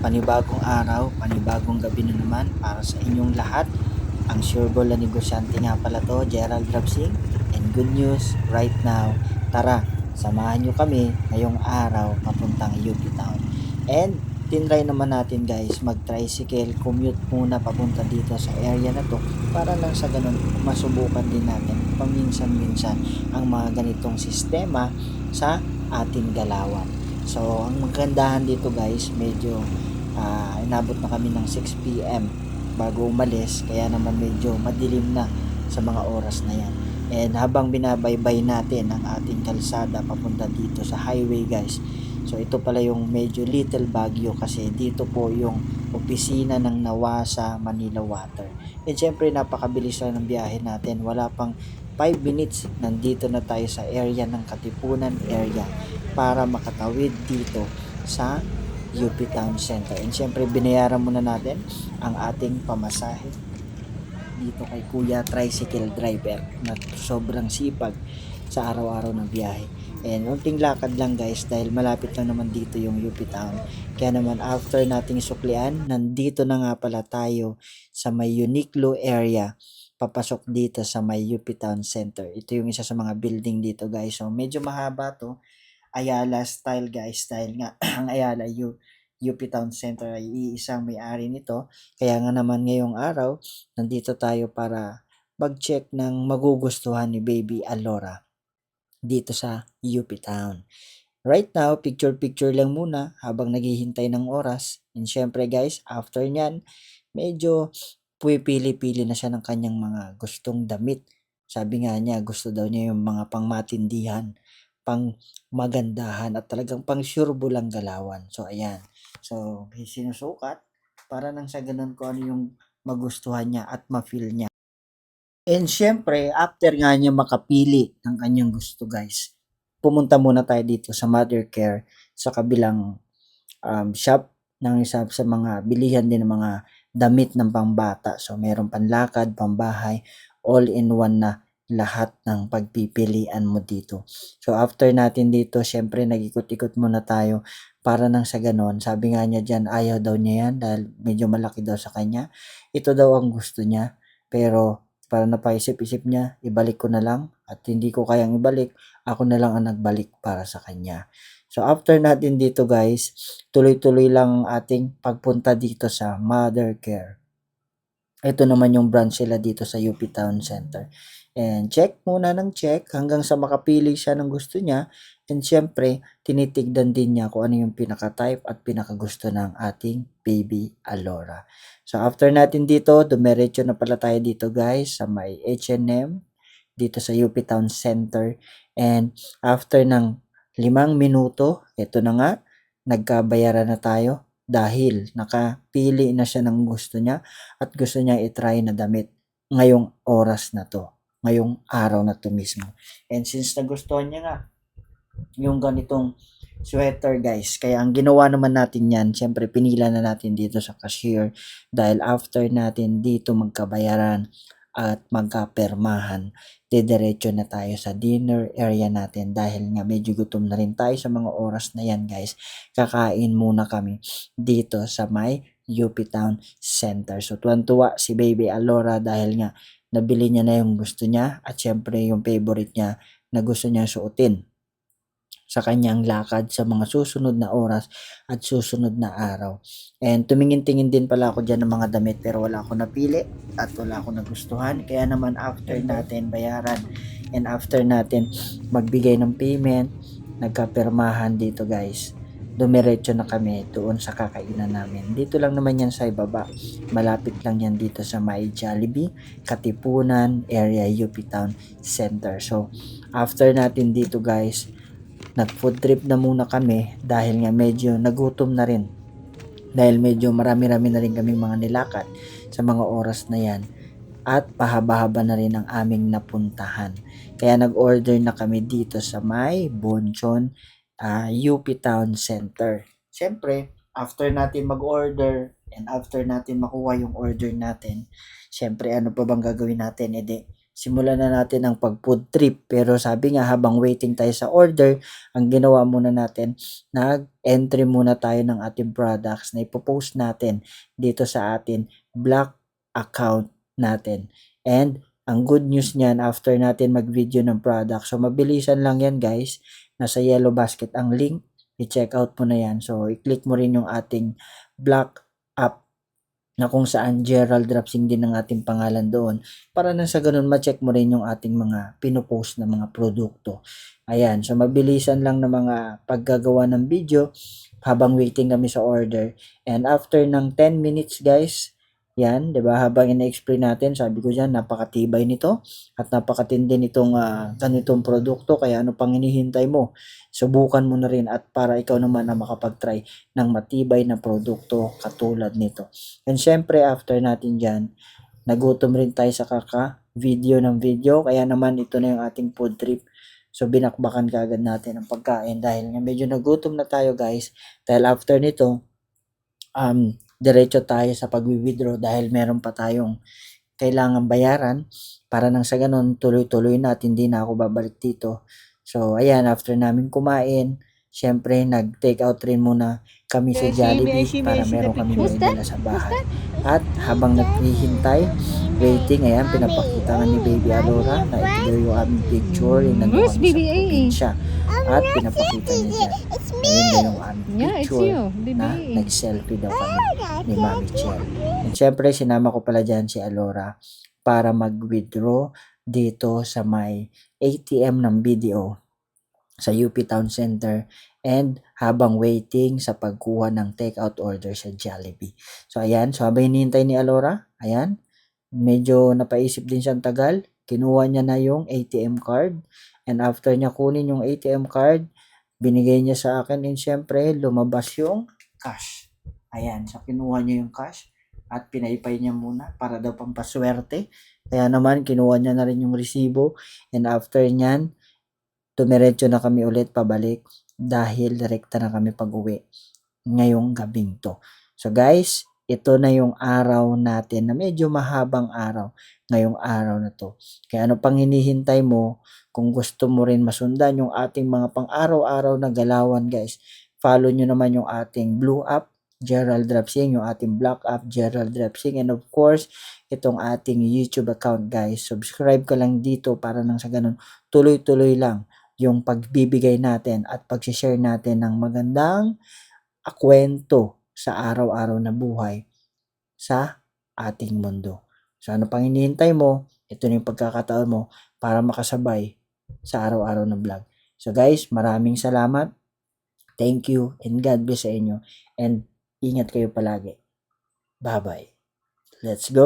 panibagong araw, panibagong gabi na naman para sa inyong lahat. Ang sureball na negosyante nga pala to, Gerald Rabsing. And good news right now, tara, samahan nyo kami ngayong araw papuntang UP Town. And tinry naman natin guys, mag-tricycle, commute muna papunta dito sa area na to para lang sa ganun masubukan din natin paminsan-minsan ang mga ganitong sistema sa ating galawan. So, ang magandahan dito guys, medyo inabot na kami ng 6 p.m. bago umalis, kaya naman medyo madilim na sa mga oras na yan. And habang binabaybay natin ang ating kalsada papunta dito sa highway guys, so ito pala yung medyo Little Baguio kasi dito po yung opisina ng Nawasa Manila Water. And syempre napakabilis lang ng biyahe natin, wala pang 5 minutes nandito na tayo sa area ng Katipunan area para makatawid dito sa UP Town Center. And syempre binayaran muna natin ang ating pamasahe dito kay Kuya Tricycle Driver na sobrang sipag sa araw-araw ng biyahe. And unting lakad lang guys dahil malapit lang naman dito yung UP Town. Kaya naman after nating suklian, nandito na nga pala tayo sa may Uniqlo area papasok dito sa may UP Town Center. Ito yung isa sa mga building dito guys. So medyo mahaba to. Ayala style guys, dahil nga ang Ayala UP Town Center ay iisang may-ari nito. Kaya nga naman ngayong araw, nandito tayo para mag-check ng magugustuhan ni Baby Alora dito sa UP Town. Right now, picture-picture lang muna habang naghihintay ng oras. And syempre guys, after nyan, medyo pumipili-pili na siya ng kanyang mga gustong damit. Sabi nga niya, gusto daw niya yung mga pangmatindihan, pang magandahan at talagang pang surebulang galawan. So ayan. So sinusukat para nang sa ganun ko ano yung magustuhan niya at ma-feel niya. And syempre, after nga niya makapili ng kanyang gusto guys, pumunta muna tayo dito sa Mother Care sa kabilang shop ng isa sa mga bilihan din ng mga damit ng pambata. So meron panlakad, pambahay, all in one na lahat ng pagpipilian mo dito. So after natin dito, syempre nag-ikot-ikot muna tayo para nang sa ganon. Sabi nga niya dyan, ayaw daw niya yan dahil medyo malaki daw sa kanya. Ito daw ang gusto niya. Pero para napaisip-isip niya, ibalik ko na lang at hindi ko kayang ibalik, ako na lang ang nagbalik para sa kanya. So after natin dito guys, tuloy-tuloy lang ang ating pagpunta dito sa Mother Care. Ito naman yung branch sila dito sa UP Town Center. And check muna ng check hanggang sa makapili siya ng gusto niya. And syempre, tinitigdan din niya kung ano yung pinaka-type at pinaka-gusto ng ating Baby Alora. So after natin dito, dumiretso na pala tayo dito guys sa may H&M dito sa UP Town Center. And after ng 5 minuto, ito na nga, nagkabayaran na tayo dahil nakapili na siya ng gusto niya at gusto niya i-try na damit ngayong oras na to, ngayong araw na to mismo. And since nagustuhan niya nga yung ganitong sweater guys, kaya ang ginawa naman natin yan, syempre pinila na natin dito sa cashier dahil after natin dito magkabayaran at magkapermahan, didiretso na tayo sa dinner area natin dahil nga medyo gutom na rin tayo sa mga oras na yan guys. Kakain muna kami dito sa may UP Town Center. So tuwan-tuwa si Baby Alora dahil nga nabili niya na yung gusto niya at syempre yung favorite niya na gusto niya suotin sa kanyang lakad sa mga susunod na oras at susunod na araw. And tumingin-tingin din pala ako dyan ng mga damit pero wala ako napili at wala ako nagustuhan. Kaya naman after natin bayaran and after natin magbigay ng payment, nagkapirmahan dito guys. Dumiretso na kami doon sa kakainan namin. Dito lang naman yan sa ibaba. Malapit lang yan dito sa may Jollibee, Katipunan area, UP Town Center. So after natin dito guys, nag-food trip na muna kami dahil nga medyo nagutom na rin. Dahil medyo marami-rami na rin kaming mga nilakad sa mga oras na yan. At pahaba-haba na rin ang aming napuntahan. Kaya nag-order na kami dito sa may Bonchon UP Town Center. Siyempre, after natin mag-order and after natin makuha yung order natin, siyempre ano pa bang gagawin natin? Edi, simulan na natin ang pag-food trip. Pero sabi nga, habang waiting tayo sa order, ang ginawa muna natin, nag-entry muna tayo ng ating products na ipopost natin dito sa atin Black account natin. And ang good news niyan, after natin mag-video ng product, so mabilisan lang yan guys, nasa yellow basket ang link, i-check out mo na yan. So i-click mo rin yung ating Black app na kung saan Gerald Dropsing din ang ating pangalan doon, para na sa ganun ma-check mo rin yung ating mga pinopost na mga produkto. Ayan, so mabilisan lang na mga paggagawa ng video habang waiting kami sa order. And after ng 10 minutes guys, yan, 'di ba? Habang ina-explain natin, sabi ko diyan, napakatibay nito at napakatindi nitong ganitong produkto, kaya ano pang hinihintay mo? Subukan mo na rin at para ikaw naman na makapag-try ng matibay na produkto katulad nito. And syempre after natin diyan, nagutom rin tayo sa kaka-video ng video, kaya naman ito na yung ating food trip. So binakbakan kaagad natin ang pagkain dahil nga medyo nagutom na tayo guys. Dahil after nito, diretso tayo sa pag-withdraw dahil meron pa tayong kailangan bayaran para nang sa ganun tuloy-tuloy na at hindi na ako babalik dito. So ayan, after namin kumain, syempre nag-take out rin muna kami sa Jollibee para meron kami maidala sa bahay. At habang naghihintay, waiting, ayan, pinapakita nga ni Baby Alora na ito daw yung aming picture, yung nandun kami sa probinsya. At pinapakita niya dyan, ayun daw yung aming picture na nag-selfie daw kami ni Mami Chel. And syempre, sinama ko pala dyan si Alora para mag-withdraw dito sa may ATM ng BDO sa UP Town Center and habang waiting sa pagkuha ng take-out order sa Jollibee. So ayan, so habang hinihintay ni Alora, ayan, medyo napaisip din siyang tagal. Kinuha niya na yung ATM card and after niya kunin yung ATM card, binigay niya sa akin and syempre lumabas yung cash. Ayan, so kinuha niya yung cash at pinaypay niya muna para daw pampaswerte. Kaya naman kinuha niya na rin yung resibo and after niyan, tumiretso na kami ulit pabalik dahil direkta na kami pag-uwi ngayong gabing to. So guys, ito na yung araw natin na medyo mahabang araw ngayong araw na to. Kaya ano pang hinihintay mo kung gusto mo rin masundan yung ating mga pang-araw-araw na galawan guys. Follow nyo naman yung ating blue app, Gerald Dropsing, yung ating black app, Gerald Dropsing, and of course, itong ating YouTube account guys. Subscribe ka lang dito para nang sa ganun tuloy-tuloy lang yung pagbibigay natin at pag-share natin ng magandang kwento sa araw-araw na buhay sa ating mundo. So ano pang hinihintay mo? Ito na yung pagkakataon mo para makasabay sa araw-araw na vlog. So guys, maraming salamat. Thank you and God bless sa inyo. And ingat kayo palagi. Bye-bye. Let's go.